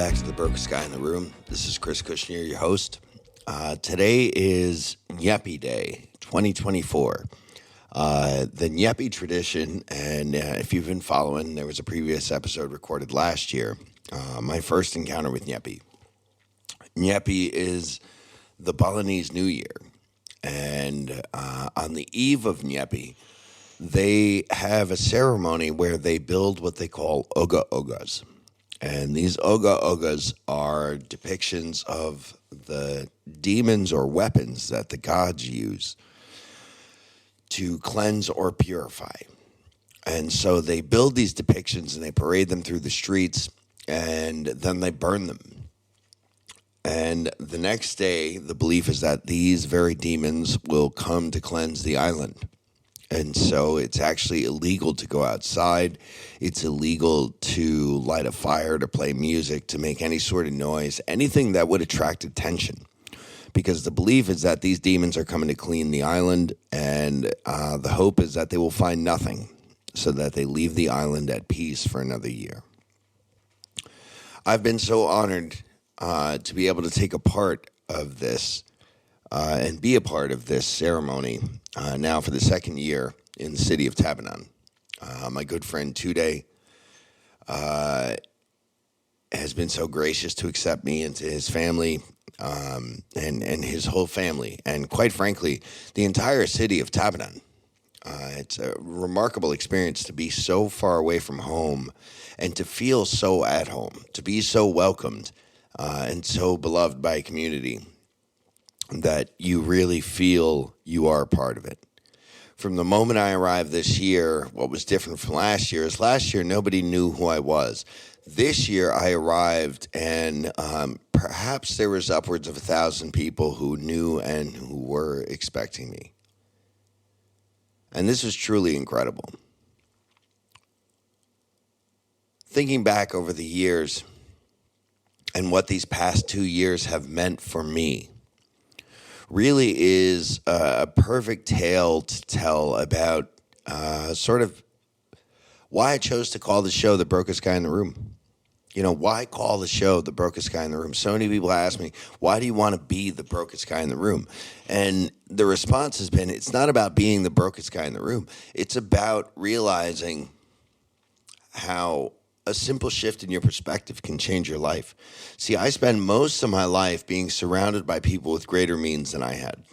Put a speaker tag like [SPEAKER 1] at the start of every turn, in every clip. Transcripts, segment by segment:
[SPEAKER 1] back to the Brokest Guy in the Room. This is Chris Kushner, your host. Today is Nyepi Day, 2024. The Nyepi tradition, and if you've been following, there was a previous episode recorded last year, my first encounter with Nyepi. Nyepi is the Balinese New Year, and on the eve of Nyepi, they have a ceremony where they build what they call Oga Ogas. And these Oga Ogas are depictions of the demons or weapons that the gods use to cleanse or purify. And so they build these depictions and they parade them through the streets, and then they burn them. And the next day, the belief is that these very demons will come to cleanse the island. And so it's actually illegal to go outside. It's illegal to light a fire, to play music, to make any sort of noise, anything that would attract attention. Because the belief is that these demons are coming to clean the island, and the hope is that they will find nothing so that they leave the island at peace for another year. I've been so honored to be able to take a part of this and be a part of this ceremony now for the second year in the city of Tabanan. My good friend Tude has been so gracious to accept me into his family and his whole family, and quite frankly, the entire city of Tabanan. It's a remarkable experience to be so far away from home and to feel so at home, to be so welcomed and so beloved by a community that you really feel you are a part of it. From the moment I arrived this year, what was different from last year is last year nobody knew who I was. This year I arrived and perhaps there was upwards of 1,000 people who knew and who were expecting me. And this was truly incredible. Thinking back over the years and what these past 2 years have meant for me, really is a perfect tale to tell about sort of why I chose to call the show The Brokest Guy in the Room. You know, why call the show The Brokest Guy in the Room? So many people ask me, why do you want to be the brokest guy in the room? And the response has been, it's not about being the brokest guy in the room. It's about realizing how a simple shift in your perspective can change your life. See, I spent most of my life being surrounded by people with greater means than I had.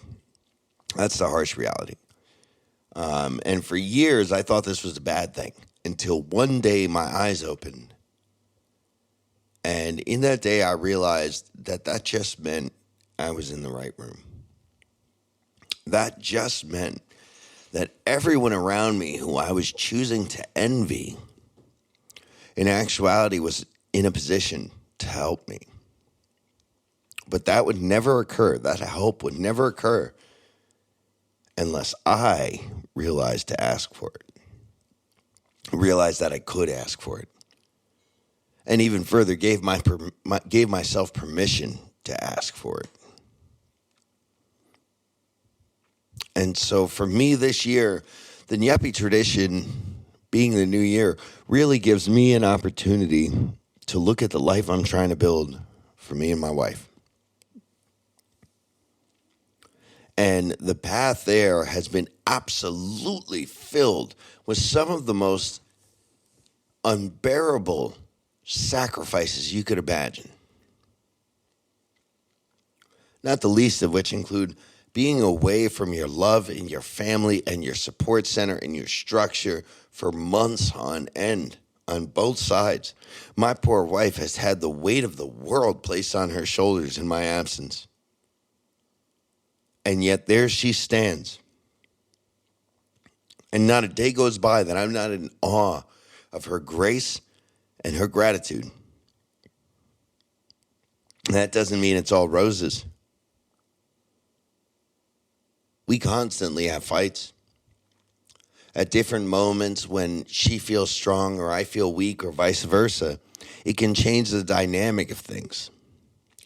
[SPEAKER 1] That's the harsh reality. And for years, I thought this was a bad thing until one day my eyes opened. And in that day, I realized that that just meant I was in the right room. That just meant that everyone around me who I was choosing to envy in actuality was in a position to help me. But that would never occur. That help would never occur unless I realized to ask for it. Realized that I could ask for it. And even further, gave myself permission to ask for it. And so for me this year, the Nyepi tradition, being the new year, really gives me an opportunity to look at the life I'm trying to build for me and my wife. And the path there has been absolutely filled with some of the most unbearable sacrifices you could imagine. Not the least of which include being away from your love and your family and your support center and your structure for months on end on both sides. My poor wife has had the weight of the world placed on her shoulders in my absence. And yet there she stands. And not a day goes by that I'm not in awe of her grace and her gratitude. That doesn't mean it's all roses. We constantly have fights. At different moments when she feels strong or I feel weak or vice versa, it can change the dynamic of things.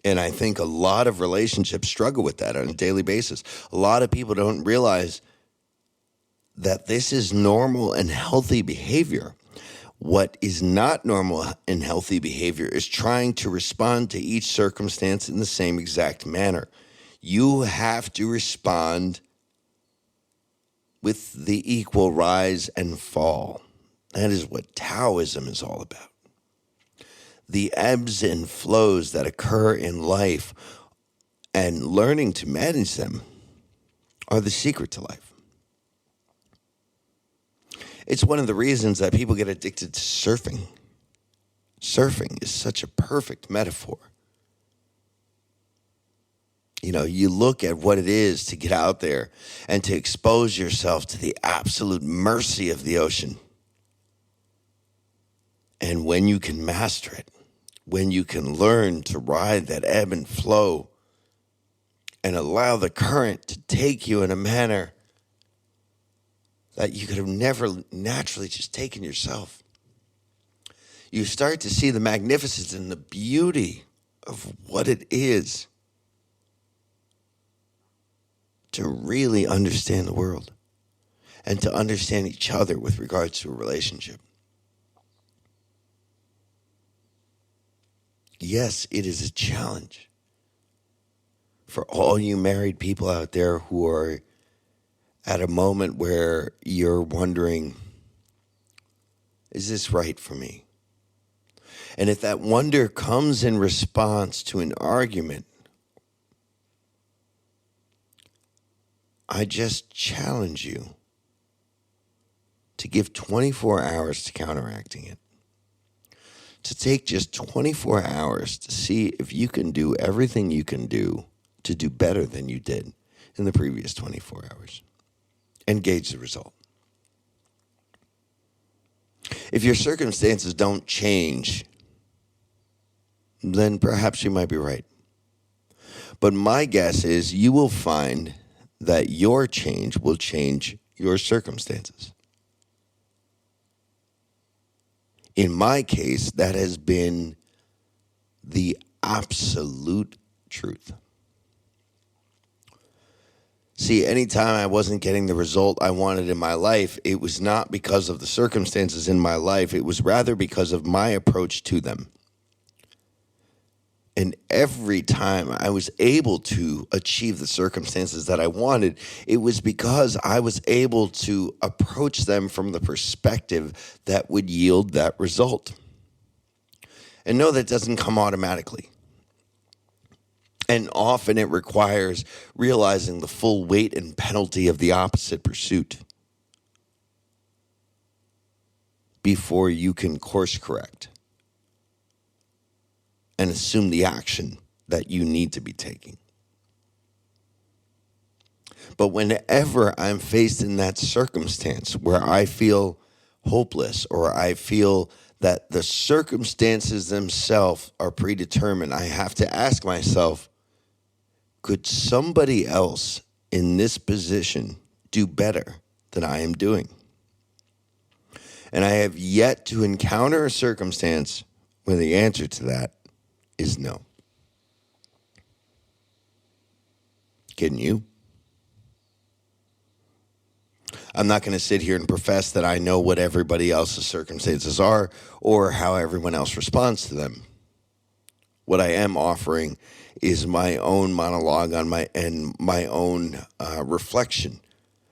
[SPEAKER 1] And I think a lot of relationships struggle with that on a daily basis. A lot of people don't realize that this is normal and healthy behavior. What is not normal and healthy behavior is trying to respond to each circumstance in the same exact manner. You have to respond with the equal rise and fall. That is what Taoism is all about. The ebbs and flows that occur in life and learning to manage them are the secret to life. It's one of the reasons that people get addicted to surfing. Surfing is such a perfect metaphor. You know, you look at what it is to get out there and to expose yourself to the absolute mercy of the ocean. And when you can master it, when you can learn to ride that ebb and flow and allow the current to take you in a manner that you could have never naturally just taken yourself, you start to see the magnificence and the beauty of what it is to really understand the world and to understand each other with regards to a relationship. Yes, it is a challenge for all you married people out there who are at a moment where you're wondering, is this right for me? And if that wonder comes in response to an argument, I just challenge you to give 24 hours to counteracting it. To take just 24 hours to see if you can do everything you can do to do better than you did in the previous 24 hours. And gauge the result. If your circumstances don't change, then perhaps you might be right. But my guess is you will find that your change will change your circumstances. In my case, that has been the absolute truth. See, anytime I wasn't getting the result I wanted in my life, it was not because of the circumstances in my life. It was rather because of my approach to them. And every time I was able to achieve the circumstances that I wanted, it was because I was able to approach them from the perspective that would yield that result. And no, that doesn't come automatically. And often it requires realizing the full weight and penalty of the opposite pursuit before you can course correct and assume the action that you need to be taking. But whenever I'm faced in that circumstance where I feel hopeless or I feel that the circumstances themselves are predetermined, I have to ask myself, could somebody else in this position do better than I am doing? And I have yet to encounter a circumstance where the answer to that is no. Can you? I'm not going to sit here and profess that I know what everybody else's circumstances are or how everyone else responds to them. What I am offering is my own monologue on my own reflection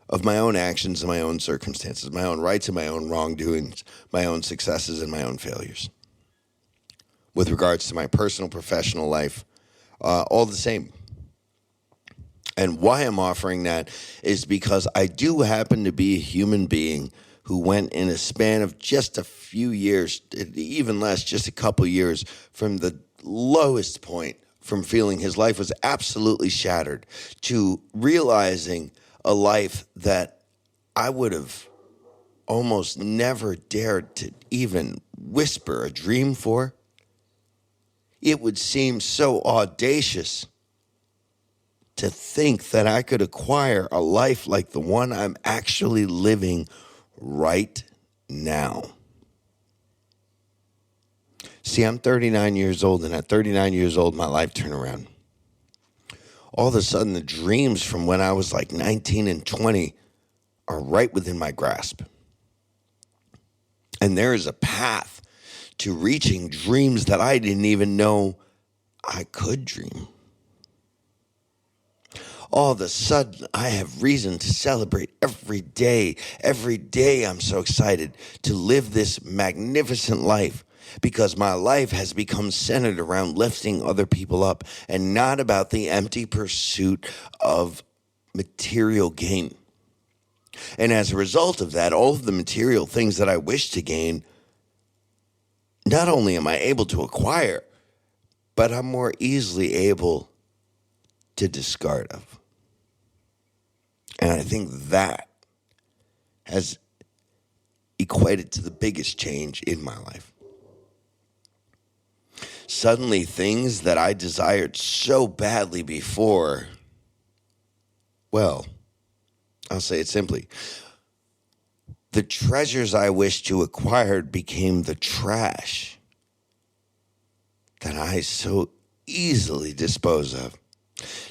[SPEAKER 1] of my own actions and my own circumstances, my own rights and my own wrongdoings, my own successes and my own failures. With regards to my personal, professional life, all the same. And why I'm offering that is because I do happen to be a human being who went in a span of just a few years, even less, just a couple years, from the lowest point, from feeling his life was absolutely shattered, to realizing a life that I would have almost never dared to even whisper a dream for. It would seem so audacious to think that I could acquire a life like the one I'm actually living right now. See, I'm 39 years old, and at 39 years old, my life turned around. All of a sudden, the dreams from when I was like 19 and 20 are right within my grasp. And there is a path to reaching dreams that I didn't even know I could dream. All of a sudden, I have reason to celebrate every day. Every day, I'm so excited to live this magnificent life because my life has become centered around lifting other people up and not about the empty pursuit of material gain. And as a result of that, all of the material things that I wish to gain, not only am I able to acquire, but I'm more easily able to discard of. And I think that has equated to the biggest change in my life. Suddenly, things that I desired so badly before, well, I'll say it simply. The treasures I wished to acquire became the trash that I so easily dispose of.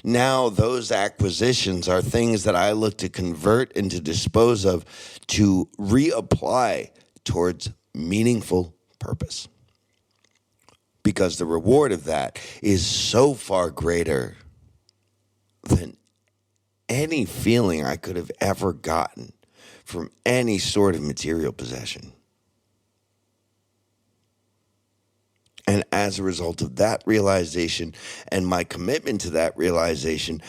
[SPEAKER 1] Now those acquisitions are things that I look to convert and to dispose of to reapply towards meaningful purpose. Because the reward of that is so far greater than any feeling I could have ever gotten from any sort of material possession. And as a result of that realization and my commitment to that realization,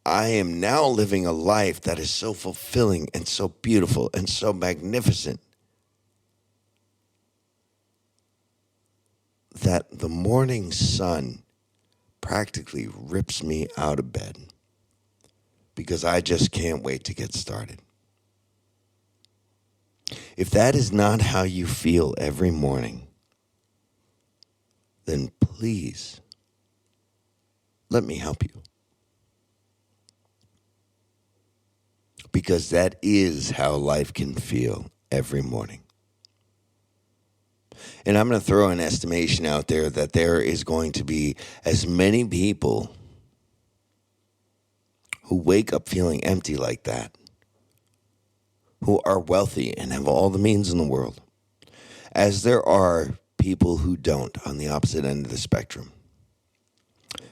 [SPEAKER 1] I am now living a life that is so fulfilling and so beautiful and so magnificent that the morning sun practically rips me out of bed because I just can't wait to get started. If that is not how you feel every morning, then please let me help you. Because that is how life can feel every morning. And I'm going to throw an estimation out there that there is going to be as many people who wake up feeling empty like that, who are wealthy and have all the means in the world, as there are people who don't on the opposite end of the spectrum.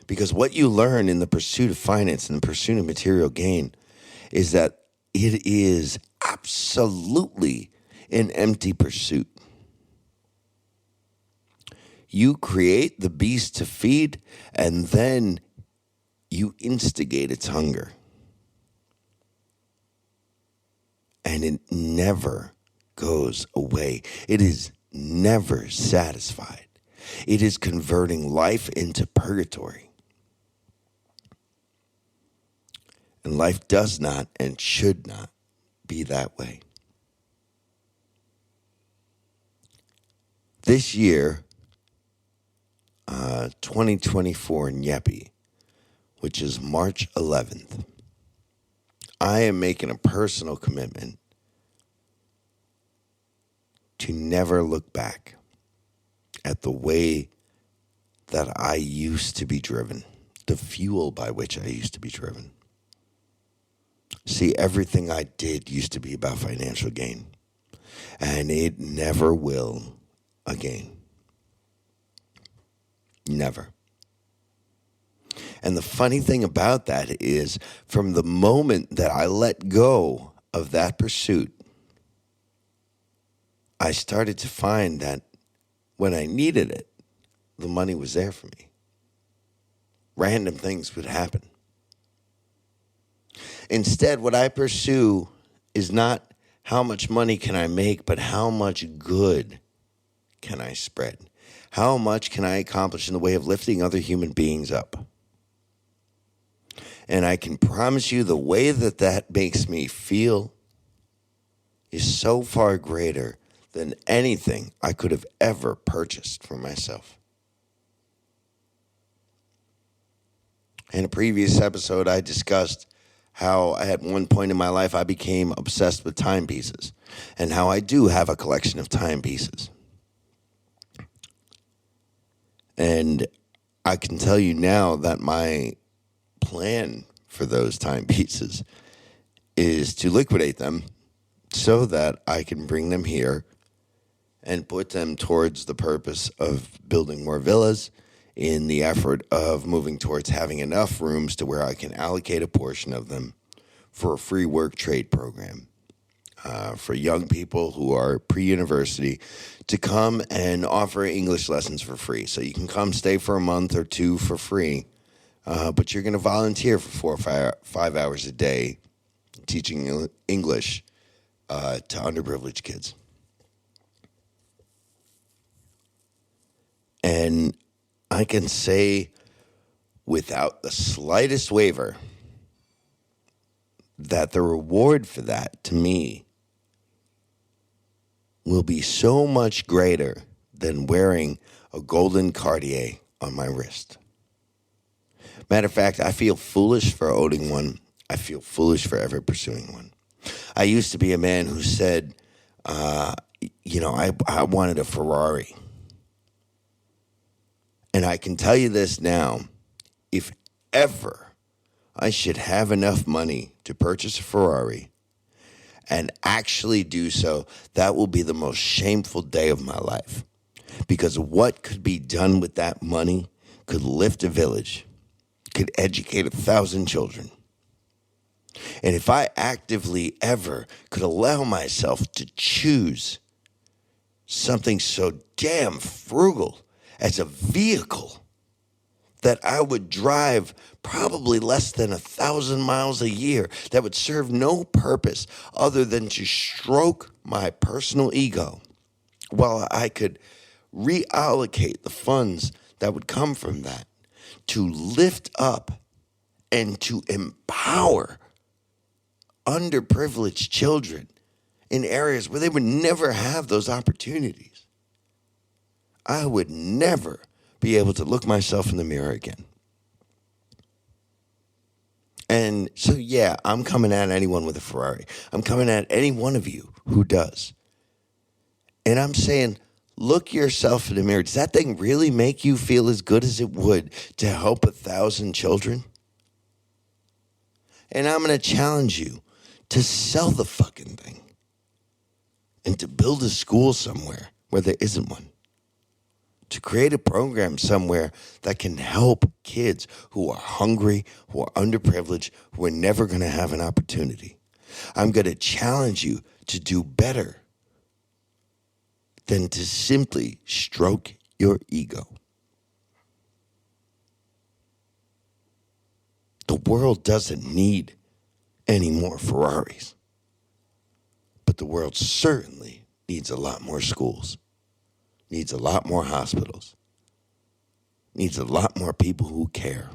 [SPEAKER 1] Because what you learn in the pursuit of finance and the pursuit of material gain is that it is absolutely an empty pursuit. You create the beast to feed, and then you instigate its hunger. And it never goes away. It is never satisfied. It is converting life into purgatory. And life does not and should not be that way. This year, 2024 Nyepi, which is March 11th, I am making a personal commitment to never look back at the way that I used to be driven, the fuel by which I used to be driven. See, everything I did used to be about financial gain, and it never will again. Never. And the funny thing about that is, from the moment that I let go of that pursuit, I started to find that when I needed it, the money was there for me. Random things would happen. Instead, what I pursue is not how much money can I make, but how much good can I spread? How much can I accomplish in the way of lifting other human beings up? And I can promise you the way that that makes me feel is so far greater than anything I could have ever purchased for myself. In a previous episode, I discussed how at one point in my life I became obsessed with timepieces and how I do have a collection of timepieces. And I can tell you now that my plan for those timepieces is to liquidate them so that I can bring them here and put them towards the purpose of building more villas in the effort of moving towards having enough rooms to where I can allocate a portion of them for a free work trade program for young people who are pre-university to come and offer English lessons for free. So you can come stay for a month or two for free, but you're going to volunteer for 4 or 5 hours a day teaching English to underprivileged kids. And I can say without the slightest waver that the reward for that, to me, will be so much greater than wearing a golden Cartier on my wrist. Matter of fact, I feel foolish for owning one. I feel foolish for ever pursuing one. I used to be a man who said, I wanted a Ferrari. And I can tell you this now, if ever I should have enough money to purchase a Ferrari and actually do so, that will be the most shameful day of my life. Because what could be done with that money could lift a village, could educate 1,000 children. And if I actively ever could allow myself to choose something so damn frugal as a vehicle that I would drive probably less than 1,000 miles a year, that would serve no purpose other than to stroke my personal ego, while I could reallocate the funds that would come from that to lift up and to empower underprivileged children in areas where they would never have those opportunities, I would never be able to look myself in the mirror again. And so, yeah, I'm coming at anyone with a Ferrari. I'm coming at any one of you who does. And I'm saying, look yourself in the mirror. Does that thing really make you feel as good as it would to help 1,000 children? And I'm going to challenge you to sell the fucking thing and to build a school somewhere where there isn't one. To create a program somewhere that can help kids who are hungry, who are underprivileged, who are never going to have an opportunity. I'm going to challenge you to do better than to simply stroke your ego. The world doesn't need any more Ferraris, but the world certainly needs a lot more schools. Needs a lot more hospitals, needs a lot more people who care.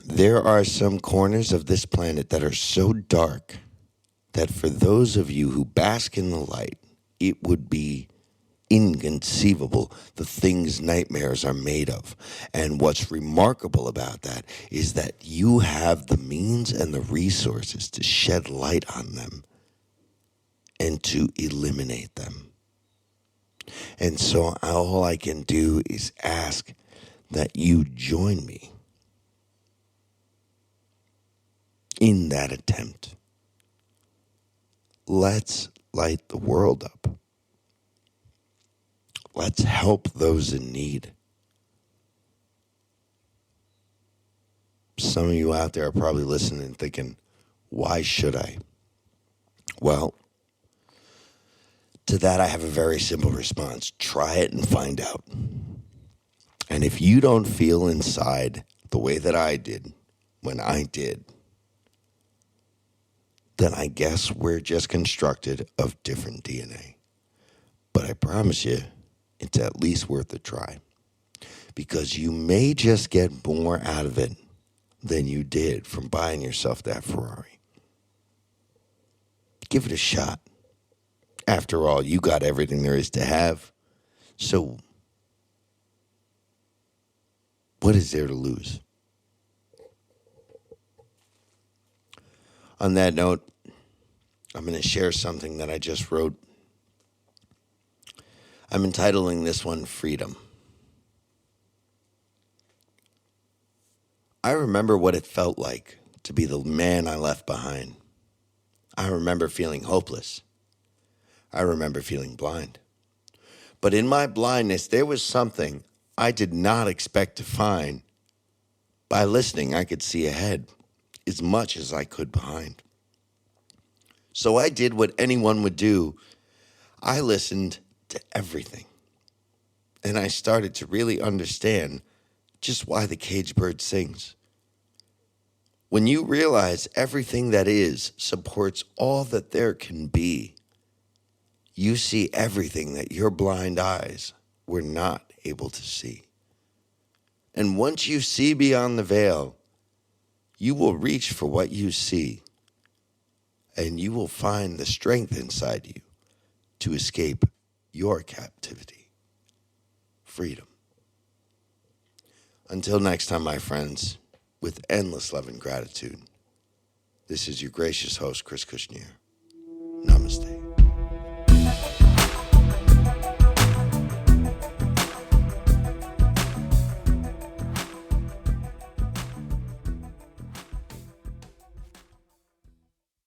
[SPEAKER 1] There are some corners of this planet that are so dark that for those of you who bask in the light, it would be inconceivable the things nightmares are made of. And what's remarkable about that is that you have the means and the resources to shed light on them and to eliminate them. And so all I can do is ask that you join me in that attempt. Let's light the world up. Let's help those in need. Some of you out there are probably listening and thinking, why should I? Well, to that, I have a very simple response. Try it and find out. And if you don't feel inside the way that I did when I did, then I guess we're just constructed of different DNA. But I promise you, it's at least worth a try. Because you may just get more out of it than you did from buying yourself that Ferrari. Give it a shot. After all, you got everything there is to have. So, what is there to lose? On that note, I'm going to share something that I just wrote. I'm entitling this one Freedom. I remember what it felt like to be the man I left behind. I remember feeling hopeless. I remember feeling blind. But in my blindness, there was something I did not expect to find. By listening, I could see ahead as much as I could behind. So I did what anyone would do. I listened to everything. And I started to really understand just why the caged bird sings. When you realize everything that is supports all that there can be, you see everything that your blind eyes were not able to see. And once you see beyond the veil, you will reach for what you see, and you will find the strength inside you to escape your captivity. Freedom. Until next time, my friends, with endless love and gratitude, this is your gracious host, Chris Kushner. Namaste.